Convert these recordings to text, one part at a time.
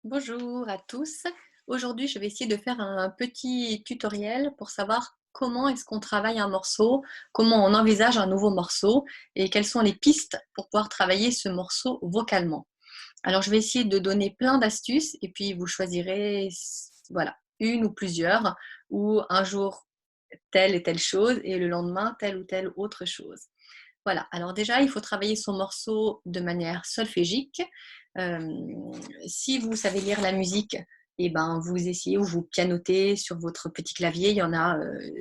Bonjour à tous. Aujourd'hui, je vais essayer de faire un petit tutoriel pour savoir comment est-ce qu'on travaille un morceau, comment on envisage un nouveau morceau et quelles sont les pistes pour pouvoir travailler ce morceau vocalement. Alors, je vais essayer de donner plein d'astuces et puis vous choisirez, voilà, une ou plusieurs, ou un jour telle et telle chose et le lendemain telle ou telle autre chose. Voilà, alors déjà, il faut travailler son morceau de manière solfégique. Si vous savez lire la musique, eh ben, vous essayez ou vous pianotez sur votre petit clavier. Il y en a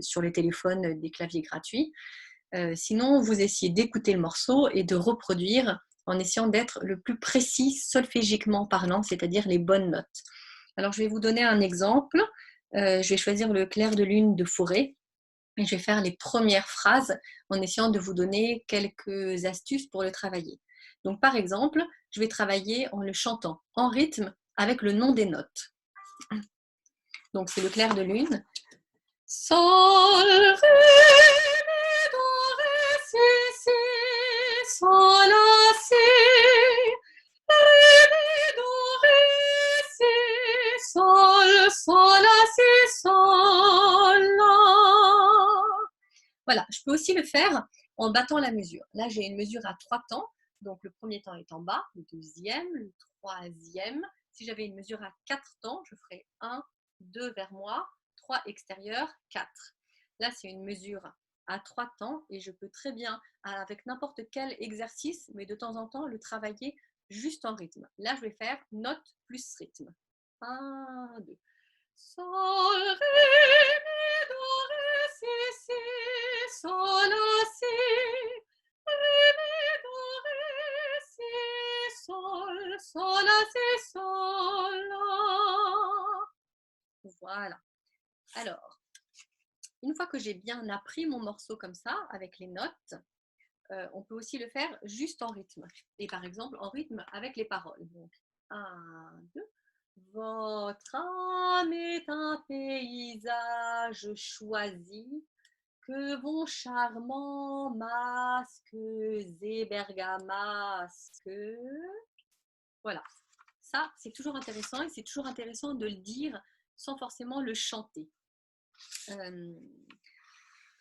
sur les téléphones des claviers gratuits. Sinon, vous essayez d'écouter le morceau et de reproduire en essayant d'être le plus précis solfégiquement parlant, c'est-à-dire les bonnes notes. Alors, je vais vous donner un exemple. Je vais choisir le clair de lune de Fauré. Et je vais faire les premières phrases en essayant de vous donner quelques astuces pour le travailler. Donc, par exemple, je vais travailler en le chantant en rythme avec le nom des notes. Donc, c'est le clair de lune. Sol, ré, mi, do, ré, si, si, sol, la, si, ré, mi, do, ré, si, sol, sol, la, si, sol, la. Voilà, je peux aussi le faire en battant la mesure. Là, j'ai une mesure à 3 temps. Donc, le premier temps est en bas, le deuxième, le troisième. Si j'avais une mesure à 4 temps, je ferais 1, 2 vers moi, 3 extérieur, 4. Là, c'est une mesure à 3 temps et je peux très bien, avec n'importe quel exercice, mais de temps en temps, le travailler juste en rythme. Là, je vais faire note plus rythme. 1, 2. Sol, ré, mi, do, ré, si, si, sol, la, si, ré, mi, do, ré, si, sol, sol, la, si, sol, la. Voilà. Alors, une fois que j'ai bien appris mon morceau comme ça, avec les notes, on peut aussi le faire juste en rythme. Et par exemple, en rythme avec les paroles. Donc, 1, 2. Votre âme est un paysage choisi que vont charmants masques et bergamasques. Voilà, ça c'est toujours intéressant et c'est toujours intéressant de le dire sans forcément le chanter. Euh,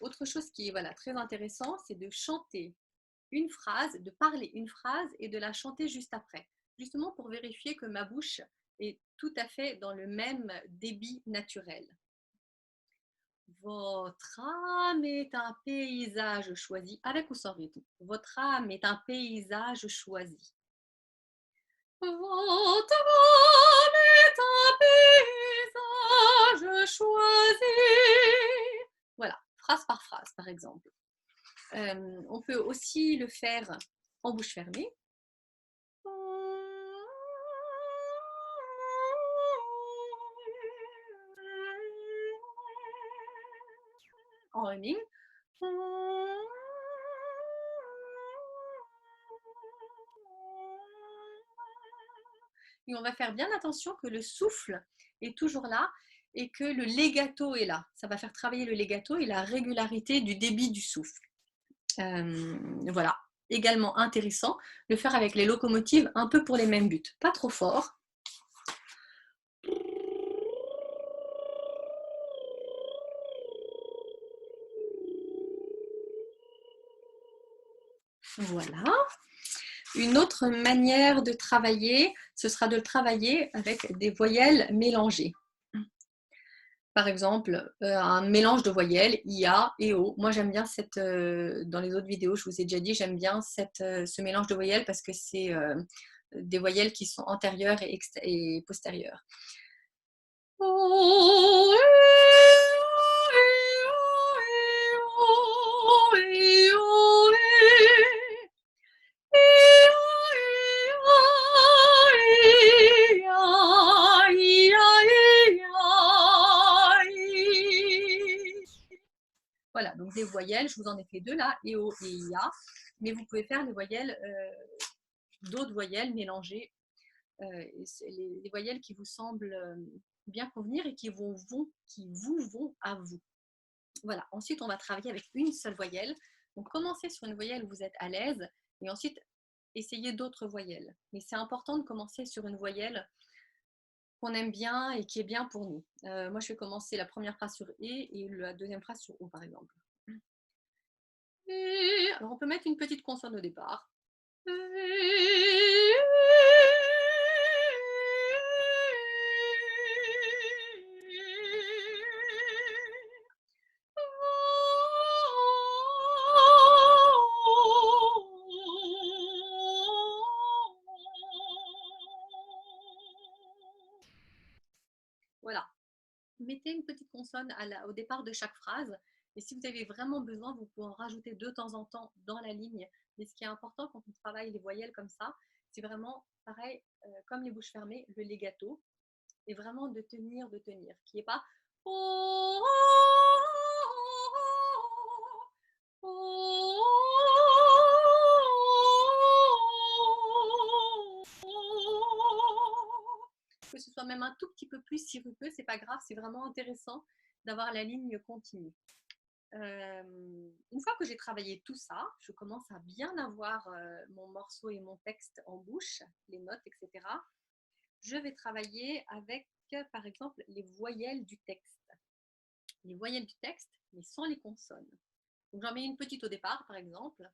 Autre chose qui est voilà, très intéressant, c'est de chanter une phrase, de parler une phrase et de la chanter juste après. Justement pour vérifier que ma bouche est tout à fait dans le même débit naturel. Votre âme est un paysage choisi, avec ou sans rythme. Votre âme est un paysage choisi. Votre âme est un paysage choisi. Voilà, phrase par phrase, par exemple. On peut aussi le faire en bouche fermée. En humming. Et on va faire bien attention que le souffle est toujours là et que le legato est là. Ça va faire travailler le legato et la régularité du débit du souffle. Voilà, également intéressant, le faire avec les locomotives un peu pour les mêmes buts. Pas trop fort. Voilà. Une autre manière de travailler, ce sera de le travailler avec des voyelles mélangées. Par exemple, un mélange de voyelles, IA et O. Moi, j'aime bien dans les autres vidéos, je vous ai déjà dit, j'aime bien ce mélange de voyelles parce que c'est des voyelles qui sont antérieures et postérieures. Voilà, donc des voyelles, je vous en ai fait deux là, EO et IA, mais vous pouvez faire des voyelles, d'autres voyelles mélangées, les voyelles qui vous semblent bien convenir et qui vous vont à vous. Voilà, ensuite on va travailler avec une seule voyelle. Donc commencez sur une voyelle où vous êtes à l'aise et ensuite essayez d'autres voyelles. Mais c'est important de commencer sur une voyelle qu'on aime bien et qui est bien pour nous. Moi, je vais commencer la première phrase sur et la deuxième phrase sur o, par exemple. Et, alors, on peut mettre une petite consonne au départ. Voilà. Mettez une petite consonne au départ de chaque phrase. Et si vous avez vraiment besoin, vous pouvez en rajouter de temps en temps dans la ligne. Mais ce qui est important quand on travaille les voyelles comme ça, c'est vraiment pareil, comme les bouches fermées, le legato. Et vraiment de tenir, qui n'est pas que ce soit même un tout petit peu plus sirupeux, c'est pas grave, c'est vraiment intéressant d'avoir la ligne continue. Une fois que j'ai travaillé tout ça, je commence à bien avoir mon morceau et mon texte en bouche, les notes, etc. Je vais travailler avec, par exemple, les voyelles du texte. Les voyelles du texte, mais sans les consonnes. Donc j'en mets une petite au départ, par exemple.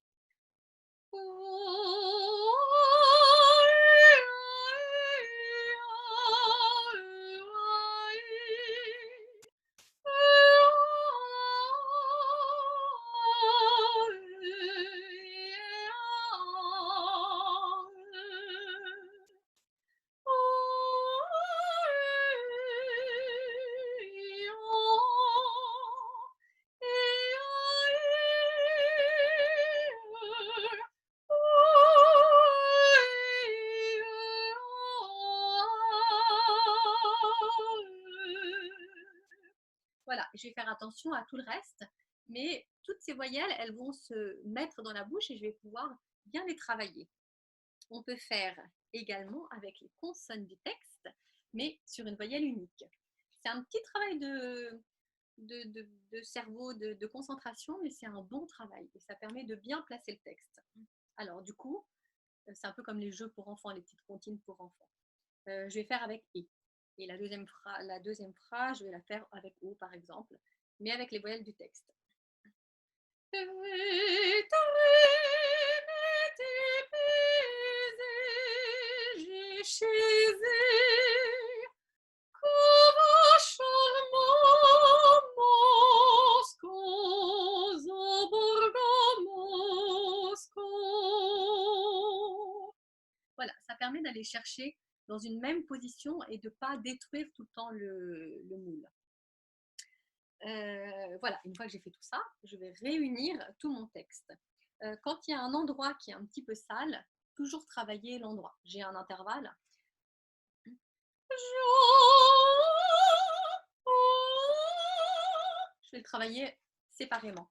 Voilà, je vais faire attention à tout le reste, mais toutes ces voyelles, elles vont se mettre dans la bouche et je vais pouvoir bien les travailler. On peut faire également avec les consonnes du texte, mais sur une voyelle unique. C'est un petit travail de cerveau, de concentration, mais c'est un bon travail et ça permet de bien placer le texte. Alors du coup, c'est un peu comme les jeux pour enfants, les petites comptines pour enfants. Je vais faire avec et. Et la deuxième phrase, je vais la faire avec o par exemple, mais avec les voyelles du texte. Voilà, ça permet d'aller chercher dans une même position et de ne pas détruire tout le temps le moule. Voilà, une fois que j'ai fait tout ça, je vais réunir tout mon texte. Quand il y a un endroit qui est un petit peu sale, toujours travailler l'endroit. J'ai un intervalle. Je vais le travailler séparément.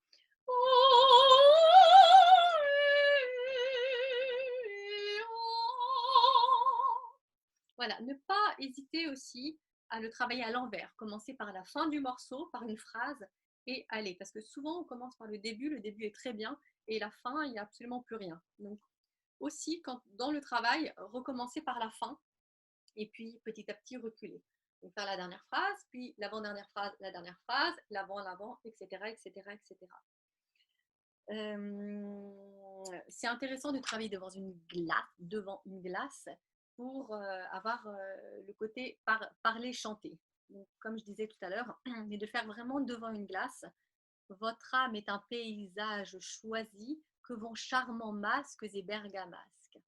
Voilà, ne pas hésiter aussi à le travailler à l'envers. Commencer par la fin du morceau, par une phrase, et aller. Parce que souvent, on commence par le début est très bien, et la fin, il n'y a absolument plus rien. Donc, aussi, dans le travail, recommencer par la fin, et puis petit à petit reculer. Donc, faire la dernière phrase, puis l'avant-dernière phrase, la dernière phrase, l'avant, etc., etc., etc. C'est intéressant de travailler devant une glace pour avoir le côté parler, chanter. Donc, comme je disais tout à l'heure, mais de faire vraiment devant une glace. Votre âme est un paysage choisi que vont charmants masques et bergamasques.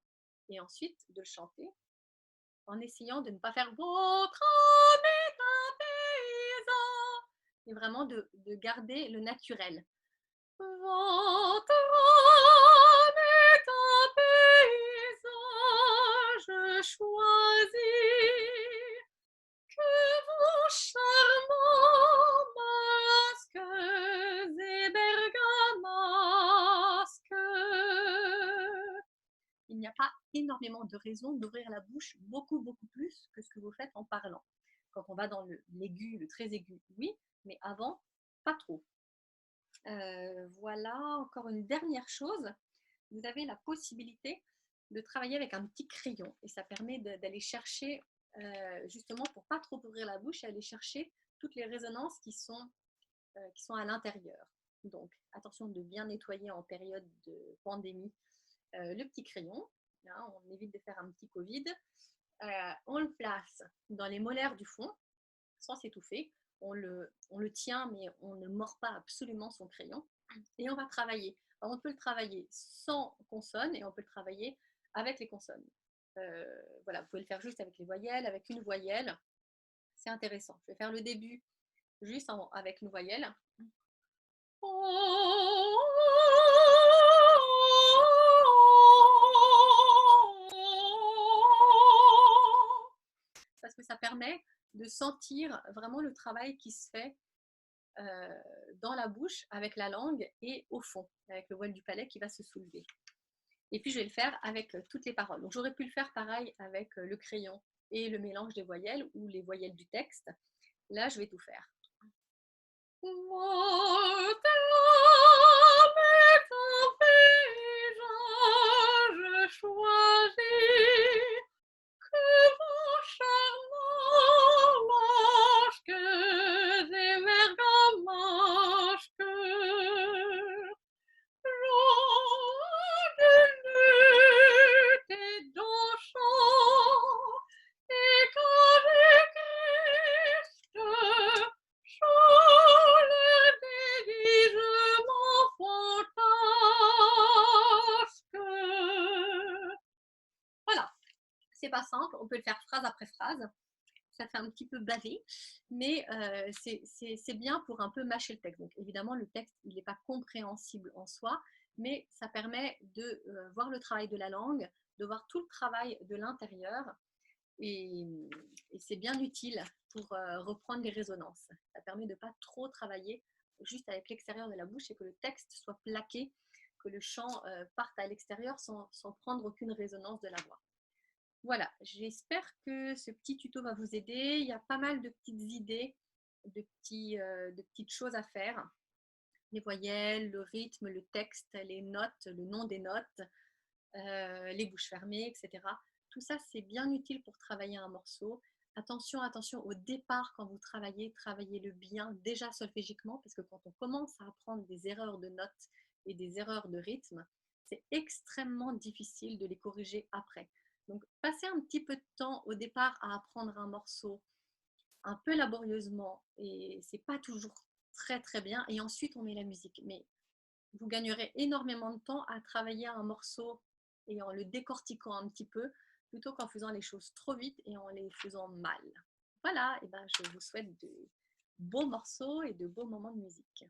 Et ensuite, de le chanter en essayant de ne pas faire votre âme est un paysan, mais vraiment de garder le naturel. Votre âme est un paysage choisi que vos charmants masques et bergamasques. Il n'y a pas énormément de raisons d'ouvrir la bouche beaucoup plus que ce que vous faites en parlant. Quand on va dans l'aigu, le très aigu, oui, mais avant, pas trop. Voilà, encore une dernière chose. Vous avez la possibilité de travailler avec un petit crayon et ça permet d'aller chercher justement pour pas trop ouvrir la bouche et aller chercher toutes les résonances qui sont à l'intérieur. Donc, attention de bien nettoyer en période de pandémie le petit crayon. Hein, on évite de faire un petit Covid. On le place dans les molaires du fond, sans s'étouffer. On le tient, mais on ne mord pas absolument son crayon. Et on va travailler. Alors, on peut le travailler sans consonne et on peut le travailler avec les consonnes. Voilà, vous pouvez le faire juste avec les voyelles, avec une voyelle. C'est intéressant. Je vais faire le début juste avec une voyelle. Parce que ça permet de sentir vraiment le travail qui se fait dans la bouche avec la langue et au fond, avec le voile du palais qui va se soulever. Et puis je vais le faire avec toutes les paroles. Donc j'aurais pu le faire pareil avec le crayon et le mélange des voyelles ou les voyelles du texte. Là, je vais tout faire. Voilà, c'est pas simple, on peut le faire phrase après phrase. Ça fait un petit peu baver, mais c'est bien pour un peu mâcher le texte. Donc évidemment, le texte, il n'est pas compréhensible en soi, mais ça permet de voir le travail de la langue, de voir tout le travail de l'intérieur, et c'est bien utile pour reprendre les résonances. Ça permet de ne pas trop travailler juste avec l'extérieur de la bouche et que le texte soit plaqué, que le chant parte à l'extérieur sans prendre aucune résonance de la voix. Voilà, j'espère que ce petit tuto va vous aider. Il y a pas mal de petites idées, de petites choses à faire. Les voyelles, le rythme, le texte, les notes, le nom des notes, les bouches fermées, etc. Tout ça, c'est bien utile pour travailler un morceau. Attention, attention, au départ, quand vous travaillez-le bien déjà solfégiquement, parce que quand on commence à apprendre des erreurs de notes et des erreurs de rythme, c'est extrêmement difficile de les corriger après. Donc, passez un petit peu de temps au départ à apprendre un morceau un peu laborieusement et c'est pas toujours très très bien. Et ensuite, on met la musique. Mais vous gagnerez énormément de temps à travailler un morceau et en le décortiquant un petit peu plutôt qu'en faisant les choses trop vite et en les faisant mal. Voilà, et ben je vous souhaite de beaux morceaux et de beaux moments de musique.